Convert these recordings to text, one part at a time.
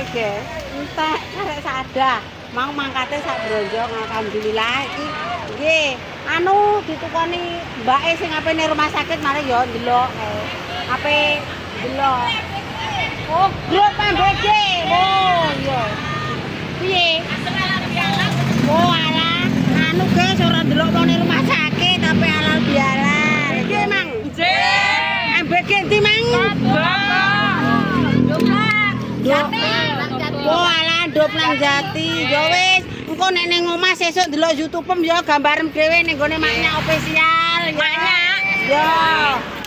guys. Entek karek sada. Mau mangkate sak bronjong alhamdulillah iki nggih. Anu ditukoni mbake sing apene rumah sakit mari yo ndelok kae. Ape ndelok. Oh, grup MBG. Oh, iya. Piye? Oh, alah. Anu guys ora ndelok nang rumah sakit tapi halal bihalal. Nggih, Mang. Nggih. MBG ndi, Mang? Oh alah Doplang Jati. Ya wis, engko nek ning omah sesuk delok YouTube-em ya gambarem dhewe ning gone maknya official ya. Ya.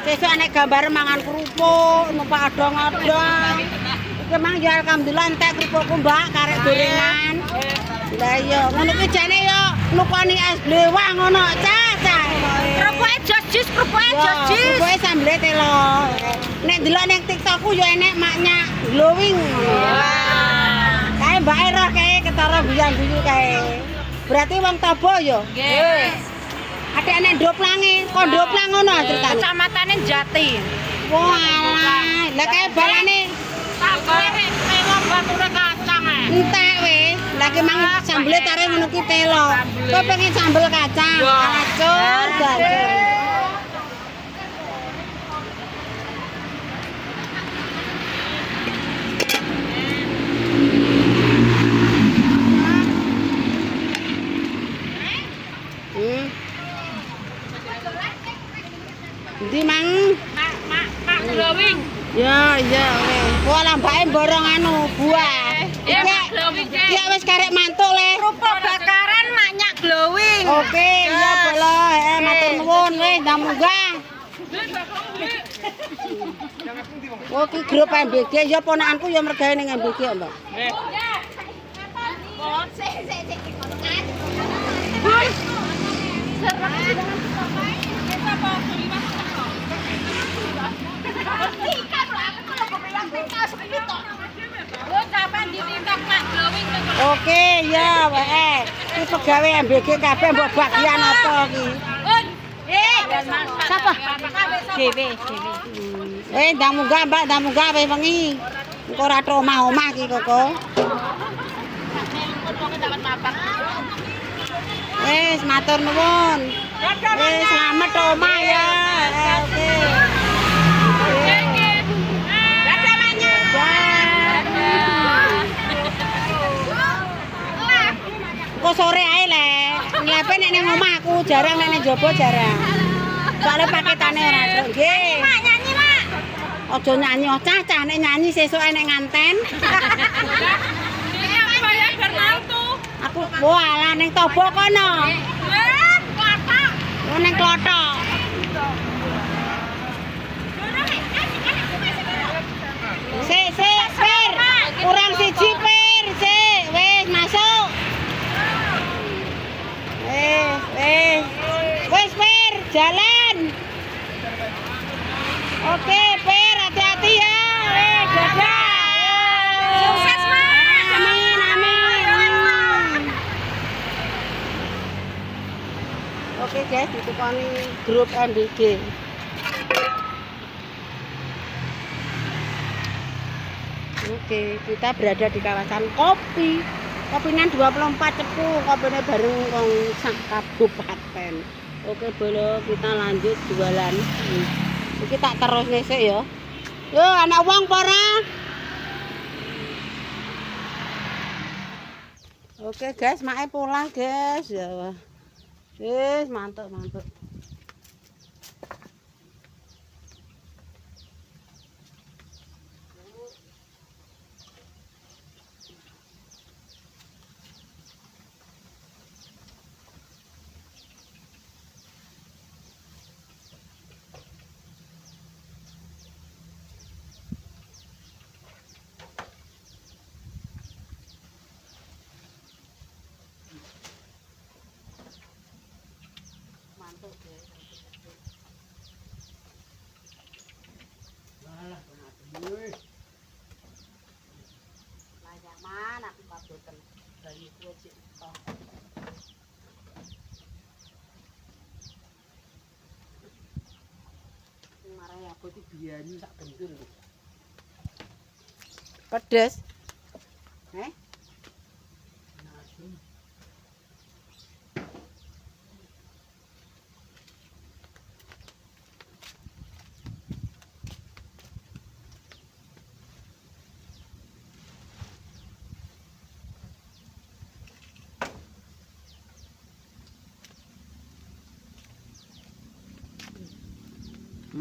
Sesuk nek gambar mangan kerupuk, numpak odong-odong. Iki mang ya alhamdulillah entek kerupukku, Mbak, karek gorengan. Lah iya, ngono ki jane yo nukoni es blewah ngono, cah. Kerupuke jojis, kerupuke jojis. Kerupuke sambel telo. Nek delok ning TikTokku yo enek maknya glowing ngono. Kae Mbak Era kae ketara biyan-biyu kae. Berarti wong Tobo yo? Nggih. Adekne Ndoplange, kok Ndoplang ngono ceritane. Kacamatane Jati. Walah, lah kae balane Sakare telo bature kacang e. entek wis. Lah ki mang sambele tarik ngono ki telo. Kok pengen sambel kacang, acur, gacur. Ndi mang? Mak glowing. Ya, iya wis. Walah mbake borong anu buah. Iki wis karek mantuk le. Kerupuk bakaran maknya glowing. Oke, iya boleh. Matur nuwun wis, ndang munggah. Oh, ki grup MBG ya ponakanku ya mergawe ning MBG ya, Mbak. Oke, ya wae. Iki pegawe MBG kabeh mbok bagian apa iki? Sapa? Dewe. Ndang munggah, Mbak, ndang munggah wis wengi. Engko ora tro omah-omah iki koko. Wis matur nuwun. Wis slamet to omah ya. Oke. Kok sore ae le. Nglepe nek ning omahku jarang nek ning njaba jarang. Soale paketane ora truk. Nggih. Mak nyanyi, Mak. Aja nyanyi cah nek nyanyi sesuk nek nganten. Ini aku bayar bermantu. Aku walah ning Tobo kono. Kotak. Oh ning Klothok. Sik, Pir. Kurang siji, Pir. Sik, wis masuk. Wis, Pir, jalan. Oke, Pir, hati-hati ya. Wis, dadah. Sukses, Mak. Amin. Oke, guys, ditukoni grup MBG. Oke, kita berada di kawasan kopi. Kopinan 24 cepu, kopinya bareng wong sak kabupaten. Oke, bolo kita lanjut jualan. Iki tak terus sik ya. Yo, anak wong apa ora? Oke, guys, make pulang, guys. Ya. Wis, mantap. Layak mana aku padoten bayi kuwi cek tok. Marah aku iki biyani sak bendur. Pedes.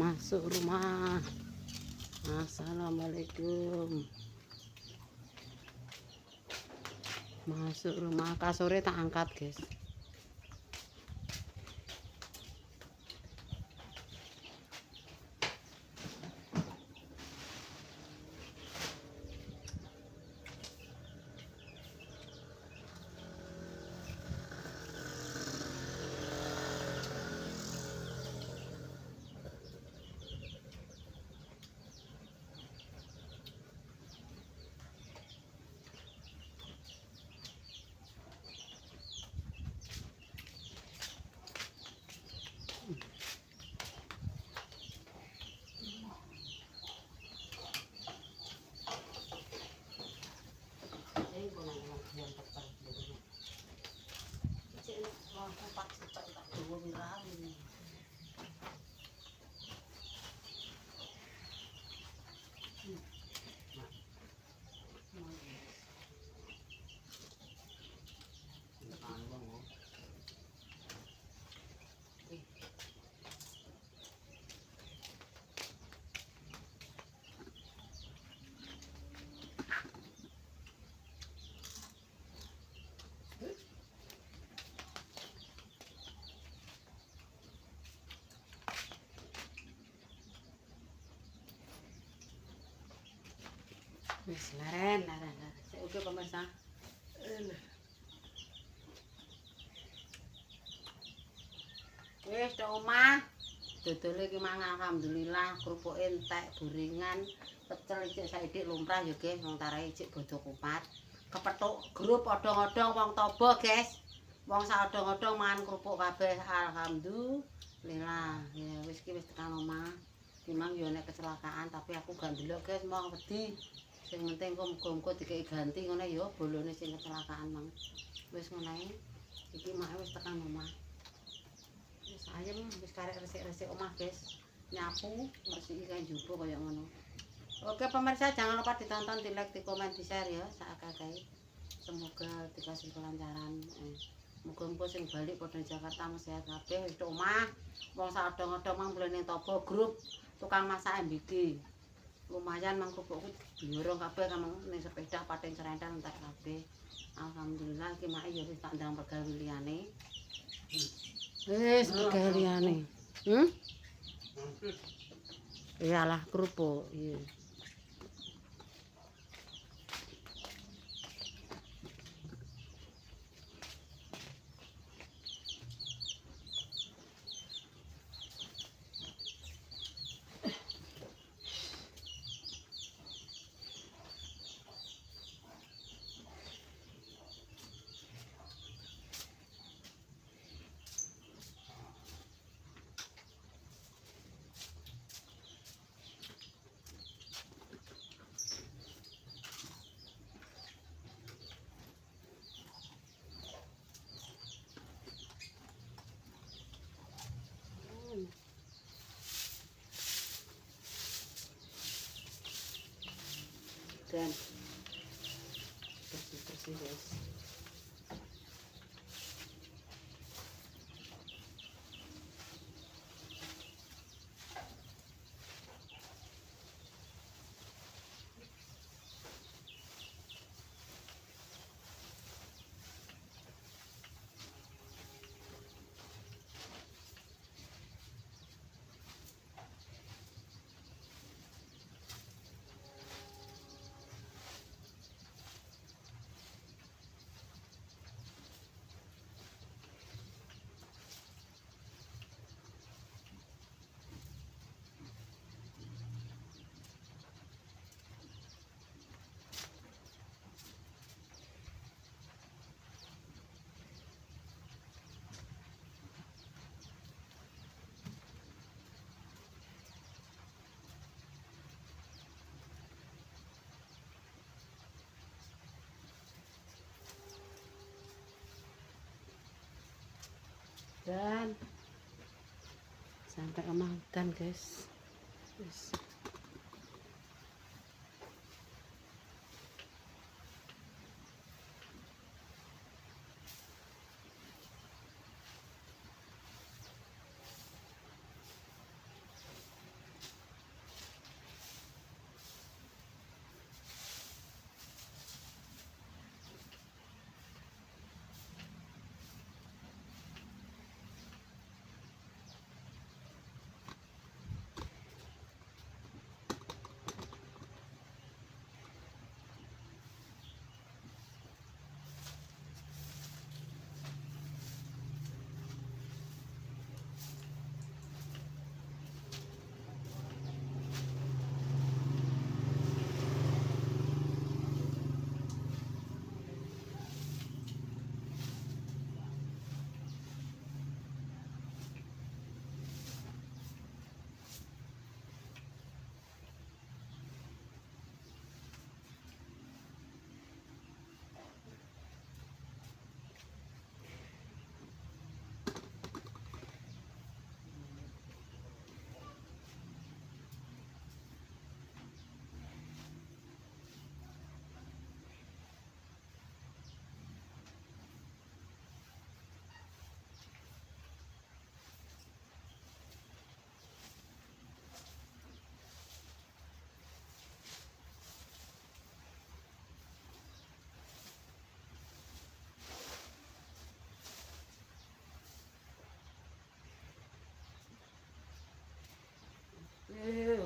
masuk rumah. Assalamualaikum. Masuk rumah, kasurnya tak angkat guys. Wis leren. Oke pemirsa. Wis tok omah. Dodole iki mang alhamdulillah kerupuk entek, gorengan, pecel cek saiki lumrah ya guys, wong tarai cek bodo kupat. Kepethuk grup odong-odong wong Toba, guys. Wong sak odong-odong mangan kerupuk kabeh alhamdulillah. Ya wis iki wis tekan omah. Memang yo nek kecelakaan tapi aku gak ndelok guys, mau wedi. Sing penting kok muga-muga dikei ganti ngono ya bolone sing kecelakaan mang. Wis ngono iki mak wis tekan omah. Wis ayem wis karek resik-resik omah guys. Nyapu, bersih kae njaba kaya ngono. Oke pemirsa, jangan lupa ditonton, di like, di komen, di share ya saakake. Semoga dikasih kelancaran. Muga-muga sing balik padha Jakarta mesti sehat kabeh wis tok omah. Wong sak odong-odong mang mlene Toba grup tukang masak MBG. Lumayan mang kerupukku diorong kabeh kan ning sepeda pating serendal entek kabeh. Alhamdulillah iki mak ya wis tak ndang pegawe liyane. Wis pegawe liyane. Iyalah kerupuk, iya. Dan bersih-bersih guys. Dan sampai rumah hutan guys. Yes.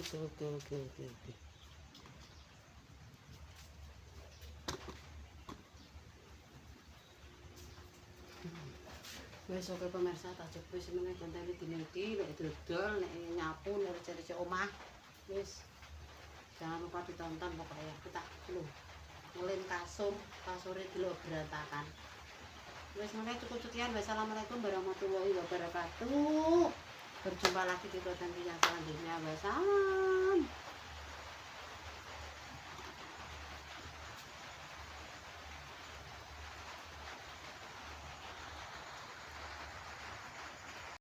Oke. Wes oke pemirsa, tak coba semeneh kontene dina iki nek dodol, nek nyapu, nek recik-recik omah. Wis jangan lupa ditonton pokoknya. Kita lu ngulin kasure delok berantakan. Wis meneh cukup sekian. Wassalamualaikum warahmatullahi wabarakatuh. Berjumpa lagi di konten yang selanjutnya. Wassalam.